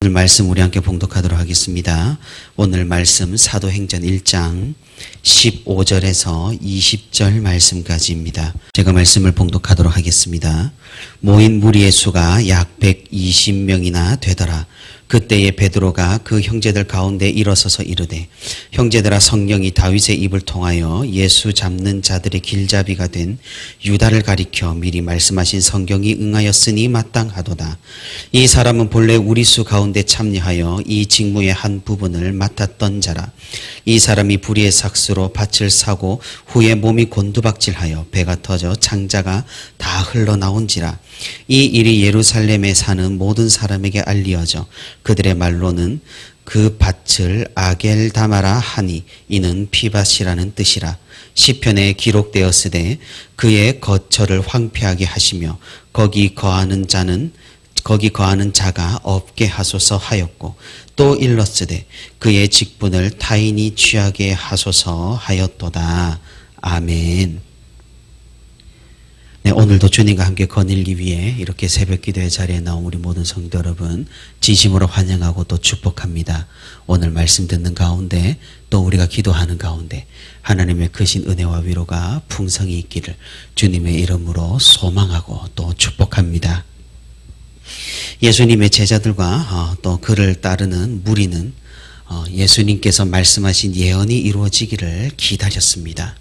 오늘 말씀 우리 함께 봉독하도록 하겠습니다. 오늘 말씀 사도행전 1장 15절에서 20절 말씀까지입니다. 제가 말씀을 봉독하도록 하겠습니다. 모인 무리의 수가 약 120명이나 되더라. 그때에 베드로가 그 형제들 가운데 일어서서 이르되, 형제들아, 성령이 다윗의 입을 통하여 예수 잡는 자들의 길잡이가 된 유다를 가리켜 미리 말씀하신 성경이 응하였으니 마땅하도다. 이 사람은 본래 우리 수 가운데 참여하여 이 직무의 한 부분을 맡았던 자라. 이 사람이 불의의 삭수로 밭을 사고 후에 몸이 곤두박질하여 배가 터져 창자가 다 흘러나온지라. 이 일이 예루살렘에 사는 모든 사람에게 알리어져 그들의 말로는 그 밭을 아겔다마라 하니 이는 피밭이라는 뜻이라. 시편에 기록되었으되 그의 거처를 황폐하게 하시며 거기 거하는 자가 없게 하소서 하였고, 또 일렀으되 그의 직분을 타인이 취하게 하소서 하였도다. 아멘. 네, 오늘도 주님과 함께 거닐기 위해 이렇게 새벽 기도의 자리에 나온 우리 모든 성도 여러분 진심으로 환영하고 또 축복합니다. 오늘 말씀 듣는 가운데 또 우리가 기도하는 가운데 하나님의 크신 은혜와 위로가 풍성히 있기를 주님의 이름으로 소망하고 또 축복합니다. 예수님의 제자들과 또 그를 따르는 무리는 예수님께서 말씀하신 예언이 이루어지기를 기다렸습니다.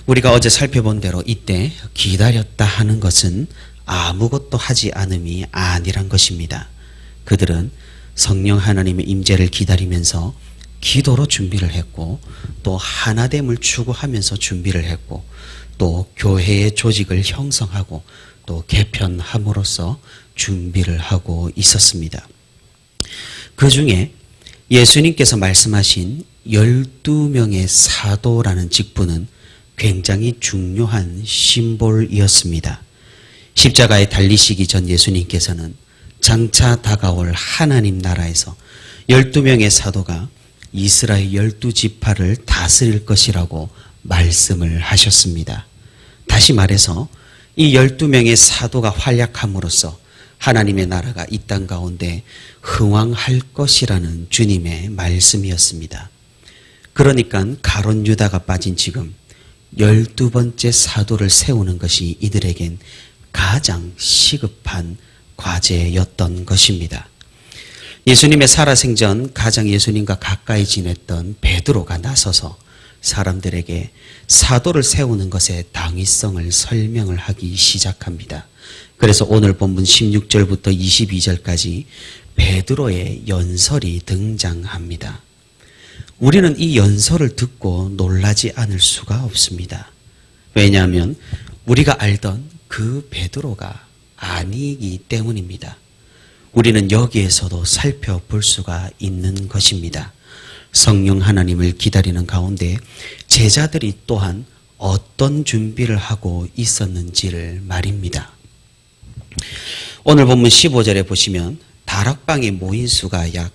우리가 어제 살펴본 대로 이때 기다렸다 하는 것은 아무것도 하지 않음이 아니란 것입니다. 그들은 성령 하나님의 임재를 기다리면서 기도로 준비를 했고, 또 하나됨을 추구하면서 준비를 했고, 또 교회의 조직을 형성하고 또 개편함으로써 준비를 하고 있었습니다. 그 중에 예수님께서 말씀하신 12명의 사도라는 직분은 굉장히 중요한 심볼이었습니다. 십자가에 달리시기 전 예수님께서는 장차 다가올 하나님 나라에서 12명의 사도가 이스라엘 12지파를 다스릴 것이라고 말씀을 하셨습니다. 다시 말해서 이 12명의 사도가 활약함으로써 하나님의 나라가 이 땅 가운데 흥왕할 것이라는 주님의 말씀이었습니다. 그러니까 가룟 유다가 빠진 지금 12번째 사도를 세우는 것이 이들에겐 가장 시급한 과제였던 것입니다. 예수님의 살아생전 가장 예수님과 가까이 지냈던 베드로가 나서서 사람들에게 사도를 세우는 것의 당위성을 설명을 하기 시작합니다. 그래서 오늘 본문 16절부터 22절까지 베드로의 연설이 등장합니다. 우리는 이 연설을 듣고 놀라지 않을 수가 없습니다. 왜냐하면 우리가 알던 그 베드로가 아니기 때문입니다. 우리는 여기에서도 살펴볼 수가 있는 것입니다. 성령 하나님을 기다리는 가운데 제자들이 또한 어떤 준비를 하고 있었는지를 말입니다. 오늘 본문 15절에 보시면 다락방에 모인 수가 약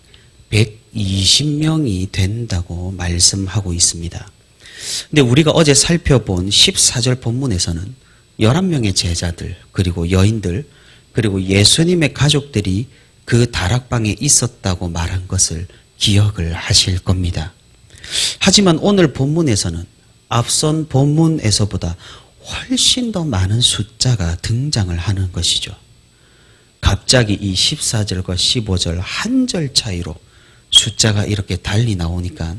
120명이 된다고 말씀하고 있습니다. 근데 우리가 어제 살펴본 14절 본문에서는 11명의 제자들, 그리고 여인들, 그리고 예수님의 가족들이 그 다락방에 있었다고 말한 것을 기억을 하실 겁니다. 하지만 오늘 본문에서는 앞선 본문에서보다 훨씬 더 많은 숫자가 등장을 하는 것이죠. 갑자기 이 14절과 15절 한 절 차이로 숫자가 이렇게 달리 나오니까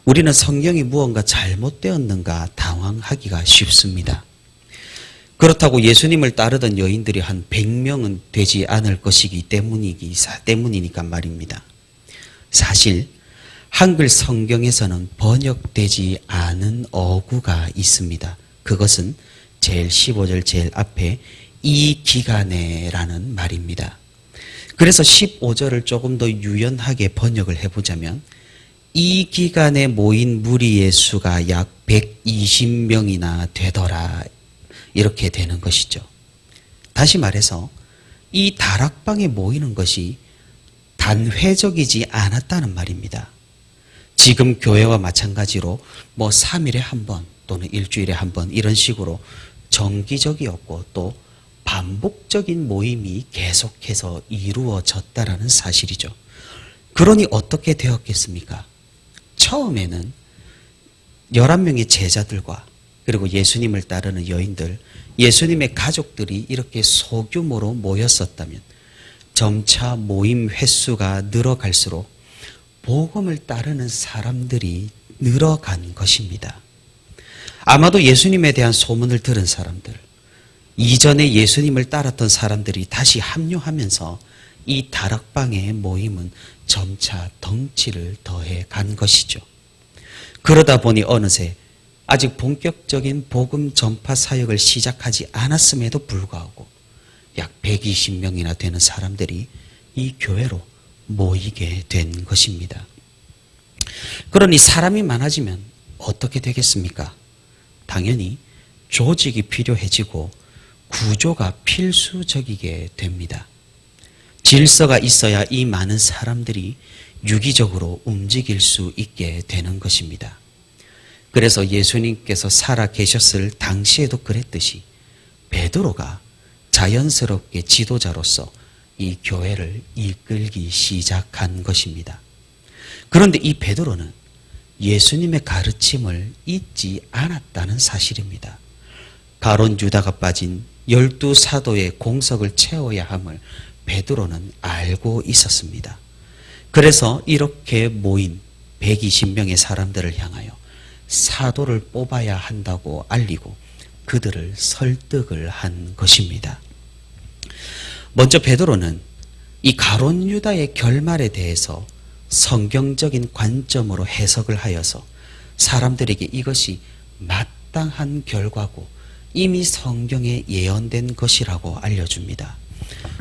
우리는 성경이 무언가 잘못되었는가 당황하기가 쉽습니다. 그렇다고 예수님을 따르던 여인들이 한 100명은 되지 않을 것이기 때문이니까 말입니다. 사실 한글 성경에서는 번역되지 않은 어구가 있습니다. 그것은 제일 15절 제일 앞에 이 기간에라는 말입니다. 그래서 15절을 조금 더 유연하게 번역을 해보자면 이 기간에 모인 무리의 수가 약 120명이나 되더라, 이렇게 되는 것이죠. 다시 말해서 이 다락방에 모이는 것이 단회적이지 않았다는 말입니다. 지금 교회와 마찬가지로 3일에 한 번 또는 일주일에 한 번 이런 식으로 정기적이었고 또 반복적인 모임이 계속해서 이루어졌다라는 사실이죠. 그러니 어떻게 되었겠습니까? 처음에는 11명의 제자들과 그리고 예수님을 따르는 여인들, 예수님의 가족들이 이렇게 소규모로 모였었다면 점차 모임 횟수가 늘어갈수록 복음을 따르는 사람들이 늘어간 것입니다. 아마도 예수님에 대한 소문을 들은 사람들, 이전에 예수님을 따랐던 사람들이 다시 합류하면서 이 다락방의 모임은 점차 덩치를 더해 간 것이죠. 그러다 보니 어느새 아직 본격적인 복음 전파 사역을 시작하지 않았음에도 불구하고 약 120명이나 되는 사람들이 이 교회로 모이게 된 것입니다. 그러니 사람이 많아지면 어떻게 되겠습니까? 당연히 조직이 필요해지고 구조가 필수적이게 됩니다. 질서가 있어야 이 많은 사람들이 유기적으로 움직일 수 있게 되는 것입니다. 그래서 예수님께서 살아 계셨을 당시에도 그랬듯이 베드로가 자연스럽게 지도자로서 이 교회를 이끌기 시작한 것입니다. 그런데 이 베드로는 예수님의 가르침을 잊지 않았다는 사실입니다. 가론 유다가 빠진 12사도의 공석을 채워야 함을 베드로는 알고 있었습니다. 그래서 이렇게 모인 120명의 사람들을 향하여 사도를 뽑아야 한다고 알리고 그들을 설득을 한 것입니다. 먼저 베드로는 이 가론 유다의 결말에 대해서 성경적인 관점으로 해석을 하여서 사람들에게 이것이 마땅한 결과고 이미 성경에 예언된 것이라고 알려줍니다.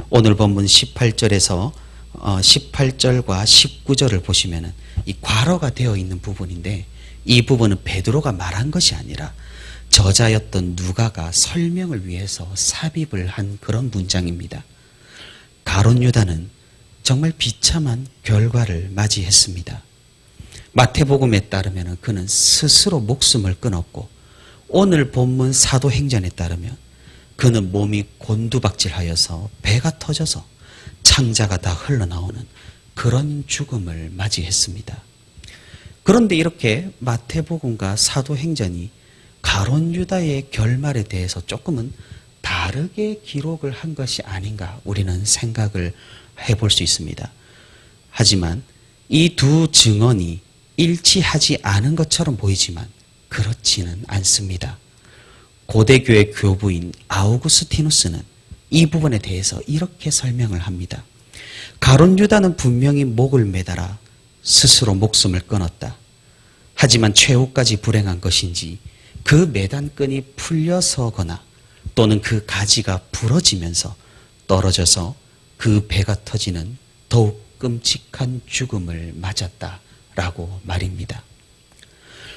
오늘 본문 18절과 19절을 보시면은 이 괄호가 되어 있는 부분인데 이 부분은 베드로가 말한 것이 아니라 저자였던 누가가 설명을 위해서 삽입을 한 그런 문장입니다. 가론 유다는 정말 비참한 결과를 맞이했습니다. 마태복음에 따르면 그는 스스로 목숨을 끊었고 오늘 본문 사도행전에 따르면 그는 몸이 곤두박질하여서 배가 터져서 창자가 다 흘러나오는 그런 죽음을 맞이했습니다. 그런데 이렇게 마태복음과 사도행전이 가론 유다의 결말에 대해서 조금은 다르게 기록을 한 것이 아닌가 우리는 생각을 해볼 수 있습니다. 하지만 이 두 증언이 일치하지 않은 것처럼 보이지만 그렇지는 않습니다. 고대교의 교부인 아우구스티누스는 이 부분에 대해서 이렇게 설명을 합니다. 가론 유다는 분명히 목을 매달아 스스로 목숨을 끊었다. 하지만 최후까지 불행한 것인지 그 매단끈이 풀려서거나 또는 그 가지가 부러지면서 떨어져서 그 배가 터지는 더욱 끔찍한 죽음을 맞았다라고 말입니다.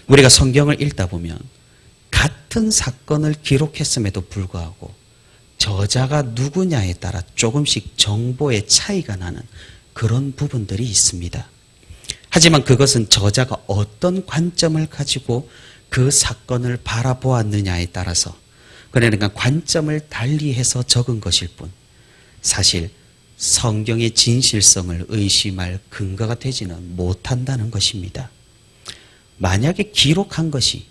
우리가 성경을 읽다 보면 같은 사건을 기록했음에도 불구하고 저자가 누구냐에 따라 조금씩 정보의 차이가 나는 그런 부분들이 있습니다. 하지만 그것은 저자가 어떤 관점을 가지고 그 사건을 바라보았느냐에 따라서 그러니까 관점을 달리해서 적은 것일 뿐 사실 성경의 진실성을 의심할 근거가 되지는 못한다는 것입니다. 만약에 기록한 것이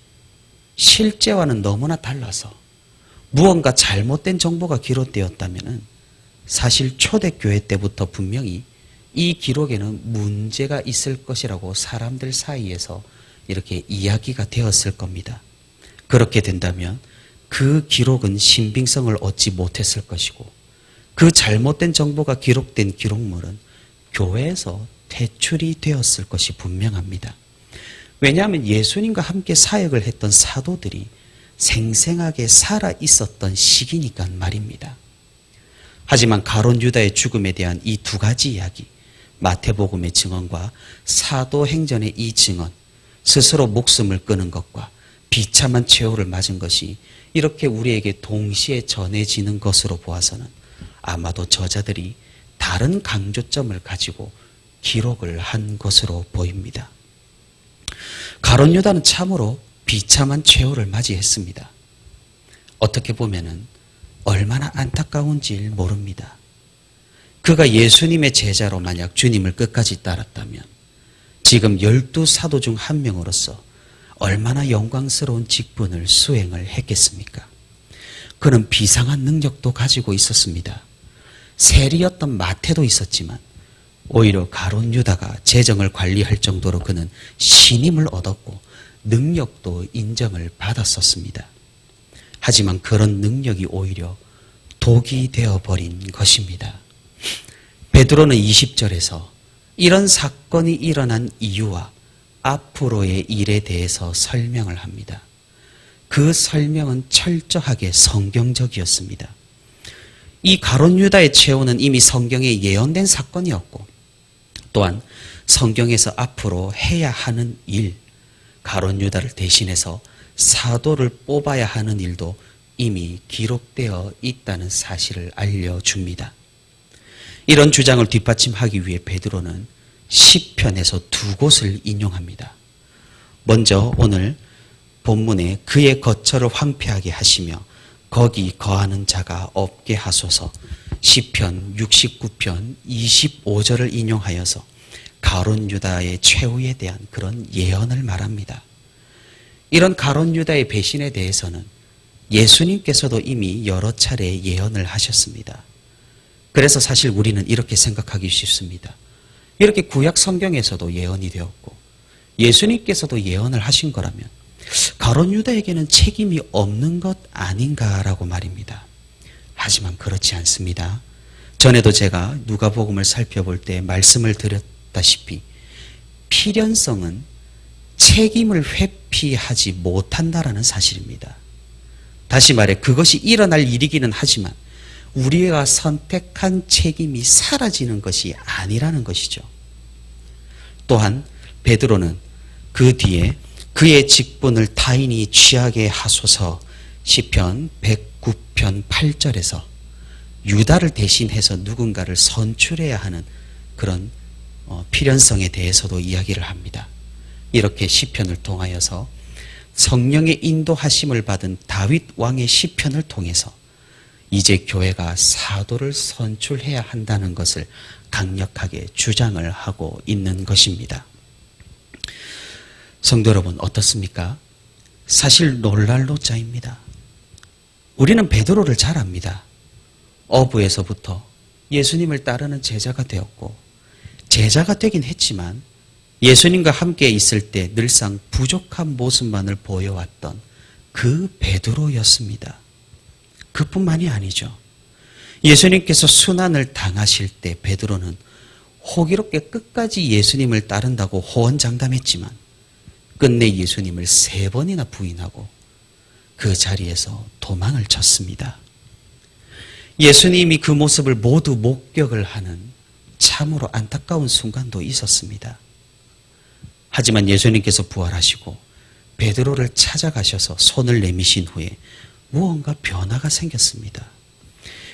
실제와는 너무나 달라서 무언가 잘못된 정보가 기록되었다면 사실 초대교회 때부터 분명히 이 기록에는 문제가 있을 것이라고 사람들 사이에서 이렇게 이야기가 되었을 겁니다. 그렇게 된다면 그 기록은 신빙성을 얻지 못했을 것이고 그 잘못된 정보가 기록된 기록물은 교회에서 퇴출이 되었을 것이 분명합니다. 왜냐하면 예수님과 함께 사역을 했던 사도들이 생생하게 살아 있었던 시기니까 말입니다. 하지만 가론 유다의 죽음에 대한 이 두 가지 이야기, 마태복음의 증언과 사도행전의 이 증언, 스스로 목숨을 끊은 것과 비참한 최후를 맞은 것이 이렇게 우리에게 동시에 전해지는 것으로 보아서는 아마도 저자들이 다른 강조점을 가지고 기록을 한 것으로 보입니다. 가론 유다는 참으로 비참한 최후를 맞이했습니다. 어떻게 보면은 얼마나 안타까운지 모릅니다. 그가 예수님의 제자로 만약 주님을 끝까지 따랐다면 지금 12사도 중 한 명으로서 얼마나 영광스러운 직분을 수행을 했겠습니까? 그는 비상한 능력도 가지고 있었습니다. 세리였던 마태도 있었지만 오히려 가룟 유다가 재정을 관리할 정도로 그는 신임을 얻었고 능력도 인정을 받았었습니다. 하지만 그런 능력이 오히려 독이 되어버린 것입니다. 베드로는 20절에서 이런 사건이 일어난 이유와 앞으로의 일에 대해서 설명을 합니다. 그 설명은 철저하게 성경적이었습니다. 이 가룟 유다의 최후는 이미 성경에 예언된 사건이었고 또한 성경에서 앞으로 해야 하는 일, 가룟 유다를 대신해서 사도를 뽑아야 하는 일도 이미 기록되어 있다는 사실을 알려줍니다. 이런 주장을 뒷받침하기 위해 베드로는 시편에서 두 곳을 인용합니다. 먼저 오늘 본문에 그의 거처를 황폐하게 하시며 거기 거하는 자가 없게 하소서 시편 69편 25절을 인용하여서 가룟 유다의 최후에 대한 그런 예언을 말합니다. 이런 가룟 유다의 배신에 대해서는 예수님께서도 이미 여러 차례 예언을 하셨습니다. 그래서 사실 우리는 이렇게 생각하기 쉽습니다. 이렇게 구약 성경에서도 예언이 되었고 예수님께서도 예언을 하신 거라면 가룟 유다에게는 책임이 없는 것 아닌가라고 말입니다. 하지만 그렇지 않습니다. 전에도 제가 누가복음을 살펴볼 때 말씀을 드렸다시피 필연성은 책임을 회피하지 못한다라는 사실입니다. 다시 말해 그것이 일어날 일이기는 하지만 우리가 선택한 책임이 사라지는 것이 아니라는 것이죠. 또한 베드로는 그 뒤에 그의 직분을 타인이 취하게 하소서 시편 109편 8절에서 유다를 대신해서 누군가를 선출해야 하는 그런 필연성에 대해서도 이야기를 합니다. 이렇게 시편을 통하여서 성령의 인도하심을 받은 다윗 왕의 시편을 통해서 이제 교회가 사도를 선출해야 한다는 것을 강력하게 주장을 하고 있는 것입니다. 성도 여러분 어떻습니까? 사실 놀랄 노자입니다. 우리는 베드로를 잘 압니다. 어부에서부터 예수님을 따르는 제자가 되었고 제자가 되긴 했지만 예수님과 함께 있을 때 늘상 부족한 모습만을 보여왔던 그 베드로였습니다. 그뿐만이 아니죠. 예수님께서 순환을 당하실 때 베드로는 호기롭게 끝까지 예수님을 따른다고 호언장담했지만 끝내 예수님을 3번이나 부인하고 그 자리에서 도망을 쳤습니다. 예수님이 그 모습을 모두 목격을 하는 참으로 안타까운 순간도 있었습니다. 하지만 예수님께서 부활하시고 베드로를 찾아가셔서 손을 내미신 후에 무언가 변화가 생겼습니다.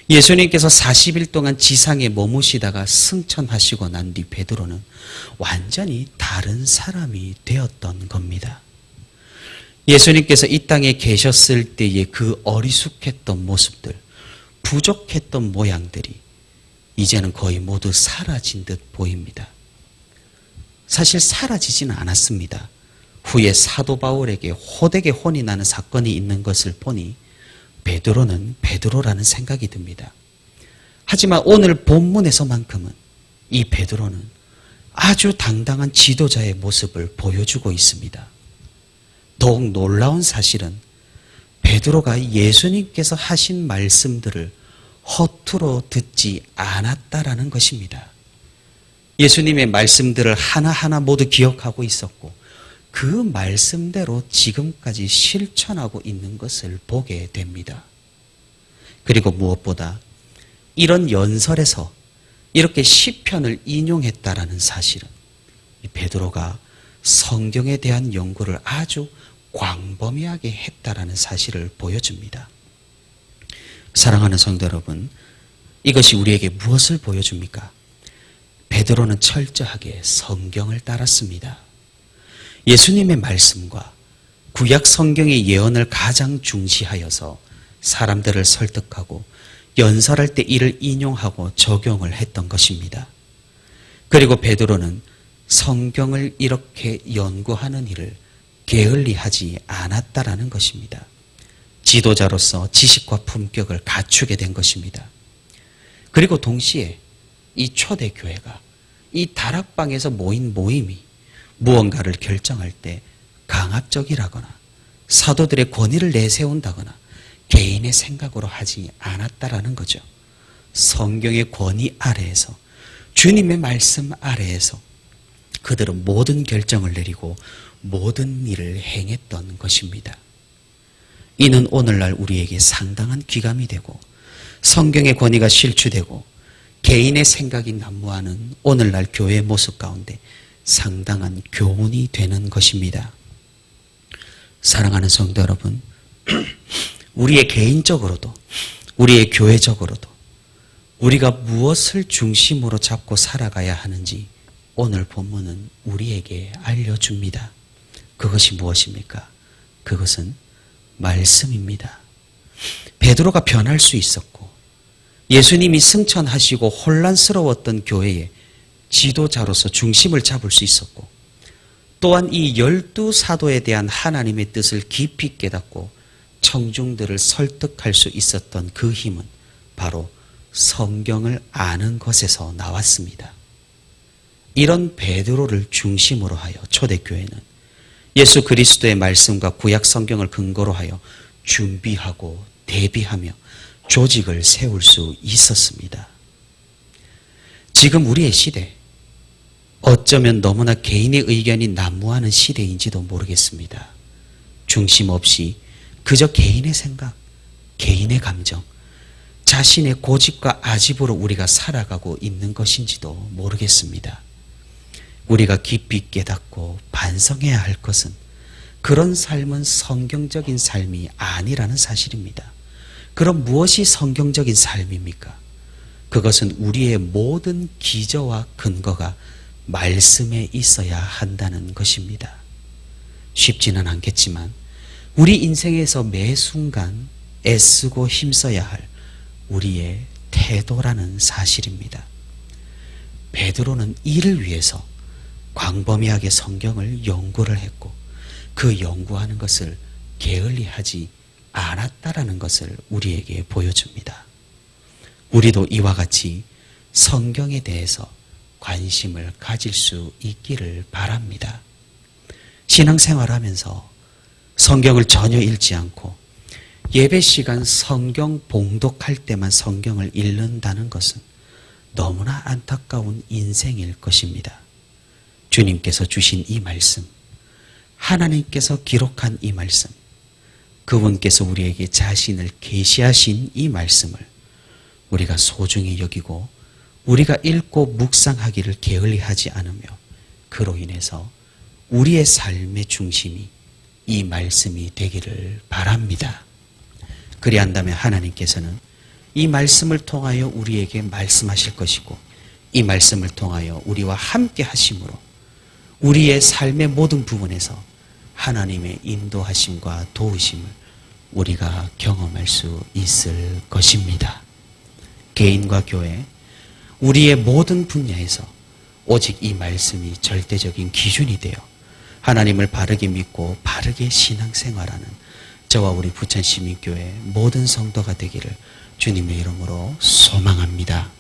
예수님께서 40일 동안 지상에 머무시다가 승천하시고 난 뒤 베드로는 완전히 다른 사람이 되었던 겁니다. 예수님께서 이 땅에 계셨을 때의 그 어리숙했던 모습들, 부족했던 모양들이 이제는 거의 모두 사라진 듯 보입니다. 사실 사라지지는 않았습니다. 후에 사도 바울에게 호되게 혼이 나는 사건이 있는 것을 보니 베드로는 베드로라는 생각이 듭니다. 하지만 오늘 본문에서만큼은 이 베드로는 아주 당당한 지도자의 모습을 보여주고 있습니다. 더욱 놀라운 사실은 베드로가 예수님께서 하신 말씀들을 허투루 듣지 않았다라는 것입니다. 예수님의 말씀들을 하나하나 모두 기억하고 있었고 그 말씀대로 지금까지 실천하고 있는 것을 보게 됩니다. 그리고 무엇보다 이런 연설에서 이렇게 시편을 인용했다라는 사실은 이 베드로가 성경에 대한 연구를 아주 광범위하게 했다라는 사실을 보여줍니다. 사랑하는 성도 여러분, 이것이 우리에게 무엇을 보여줍니까? 베드로는 철저하게 성경을 따랐습니다. 예수님의 말씀과 구약 성경의 예언을 가장 중시하여서 사람들을 설득하고 연설할 때 이를 인용하고 적용을 했던 것입니다. 그리고 베드로는 성경을 이렇게 연구하는 일을 게을리하지 않았다라는 것입니다. 지도자로서 지식과 품격을 갖추게 된 것입니다. 그리고 동시에 이 초대교회가 이 다락방에서 모인 모임이 무언가를 결정할 때 강압적이라거나 사도들의 권위를 내세운다거나 개인의 생각으로 하지 않았다라는 거죠. 성경의 권위 아래에서, 주님의 말씀 아래에서 그들은 모든 결정을 내리고 모든 일을 행했던 것입니다. 이는 오늘날 우리에게 상당한 귀감이 되고 성경의 권위가 실추되고 개인의 생각이 난무하는 오늘날 교회의 모습 가운데 상당한 교훈이 되는 것입니다. 사랑하는 성도 여러분, 우리의 개인적으로도 우리의 교회적으로도 우리가 무엇을 중심으로 잡고 살아가야 하는지 오늘 본문은 우리에게 알려줍니다. 그것이 무엇입니까? 그것은 말씀입니다. 베드로가 변할 수 있었고 예수님이 승천하시고 혼란스러웠던 교회의 지도자로서 중심을 잡을 수 있었고 또한 이 12사도에 대한 하나님의 뜻을 깊이 깨닫고 청중들을 설득할 수 있었던 그 힘은 바로 성경을 아는 것에서 나왔습니다. 이런 베드로를 중심으로 하여 초대교회는 예수 그리스도의 말씀과 구약 성경을 근거로 하여 준비하고 대비하며 조직을 세울 수 있었습니다. 지금 우리의 시대, 어쩌면 너무나 개인의 의견이 난무하는 시대인지도 모르겠습니다. 중심 없이 그저 개인의 생각, 개인의 감정, 자신의 고집과 아집으로 우리가 살아가고 있는 것인지도 모르겠습니다. 우리가 깊이 깨닫고 반성해야 할 것은 그런 삶은 성경적인 삶이 아니라는 사실입니다. 그럼 무엇이 성경적인 삶입니까? 그것은 우리의 모든 기저와 근거가 말씀에 있어야 한다는 것입니다. 쉽지는 않겠지만 우리 인생에서 매 순간 애쓰고 힘써야 할 우리의 태도라는 사실입니다. 베드로는 이를 위해서 광범위하게 성경을 연구를 했고 그 연구하는 것을 게을리하지 않았다라는 것을 우리에게 보여줍니다. 우리도 이와 같이 성경에 대해서 관심을 가질 수 있기를 바랍니다. 신앙생활하면서 성경을 전혀 읽지 않고 예배 시간 성경 봉독할 때만 성경을 읽는다는 것은 너무나 안타까운 인생일 것입니다. 주님께서 주신 이 말씀, 하나님께서 기록한 이 말씀, 그분께서 우리에게 자신을 계시하신 이 말씀을 우리가 소중히 여기고 우리가 읽고 묵상하기를 게을리하지 않으며 그로 인해서 우리의 삶의 중심이 이 말씀이 되기를 바랍니다. 그리한다면 하나님께서는 이 말씀을 통하여 우리에게 말씀하실 것이고 이 말씀을 통하여 우리와 함께 하심으로 우리의 삶의 모든 부분에서 하나님의 인도하심과 도우심을 우리가 경험할 수 있을 것입니다. 개인과 교회, 우리의 모든 분야에서 오직 이 말씀이 절대적인 기준이 되어 하나님을 바르게 믿고 바르게 신앙생활하는 저와 우리 부천시민교회 모든 성도가 되기를 주님의 이름으로 소망합니다.